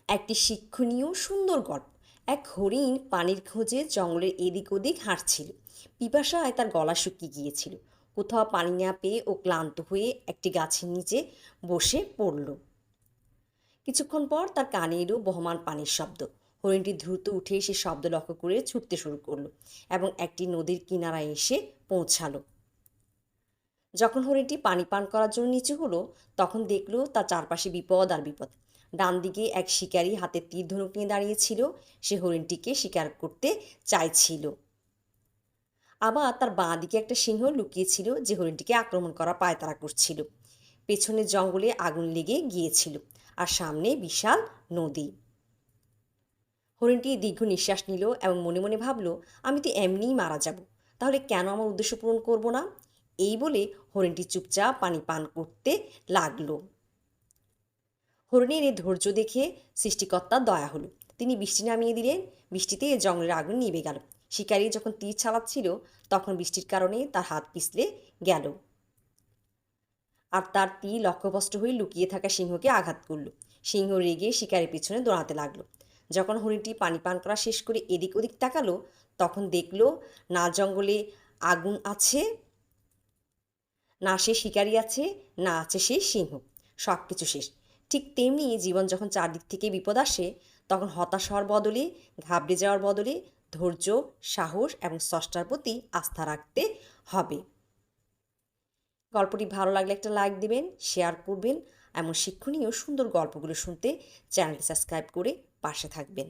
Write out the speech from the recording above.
একটি শিক্ষণীয় সুন্দর গল্প। এক হরিণ পানির খোঁজে জঙ্গলের এদিক ওদিক হাঁটছিল। পিপাসায় তার গলা শুকিয়ে গিয়েছিল। কোথাও পানি না পেয়ে ও ক্লান্ত হয়ে একটি গাছের নিচে বসে পড়ল। কিছুক্ষণ পর তার কানে এলো বহমান পানির শব্দ। হরিণটি দ্রুত উঠে সে শব্দ লক্ষ্য করে ছুটতে শুরু করলো এবং একটি নদীর কিনারায় এসে পৌঁছালো। যখন হরিণটি পানি পান করার জন্য নিচু হলো, তখন দেখলো তার চারপাশে বিপদ আর বিপদ। ডান দিকে এক শিকারী হাতে তীর ধনুক নিয়ে দাঁড়িয়েছিল। সে হরিণটিকে শিকার করতে চাইছিল। আবার তার বাঁ দিকে একটা সিংহ লুকিয়েছিল, যে হরিণটিকে আক্রমণ করা পায়তারা করছিল। পেছনের জঙ্গলে আগুন লেগে গিয়েছিল, আর সামনে বিশাল নদী। হরিণটি দীর্ঘ নিঃশ্বাস নিল এবং মনে মনে ভাবল, আমি তো এমনিই মারা যাব, তাহলে কেন আমার উদ্দেশ্য পূরণ করব না। এই বলে হরিণটি চুপচাপ পানি পান করতে লাগলো। হরিণের এই ধৈর্য দেখে সৃষ্টিকর্তার দয়া হলো। তিনি বৃষ্টি নামিয়ে দিলেন। বৃষ্টিতে জঙ্গলের আগুন নিভে গেল। শিকারী যখন তীর চালাচ্ছিল, তখন বৃষ্টির কারণে তার হাত পিছলে গেল, আর তার তীর লক্ষ্যভ্রষ্ট হয়ে লুকিয়ে থাকা সিংহকে আঘাত করল। সিংহ রেগে শিকারের পিছনে দৌড়াতে লাগলো। যখন হরিণটি পানি পান করা শেষ করে এদিক ওদিক তাকালো, তখন দেখলো না জঙ্গলে আগুন আছে, না সে শিকারী আছে, না আছে সে সিংহ। সব কিছু শেষ। ঠিক তেমনি জীবন যখন চারদিক থেকে বিপদ আসে, তখন হতাশ হওয়ার বদলে, ঘাবড়ে যাওয়ার বদলে ধৈর্য, সাহস এবং স্রষ্টার প্রতি আস্থা রাখতে হবে। গল্পটি ভালো লাগলে একটা লাইক দিবেন, শেয়ার করবেন। এমন শিক্ষণীয় সুন্দর গল্পগুলো শুনতে চ্যানেলটি সাবস্ক্রাইব করে পাশে থাকবেন।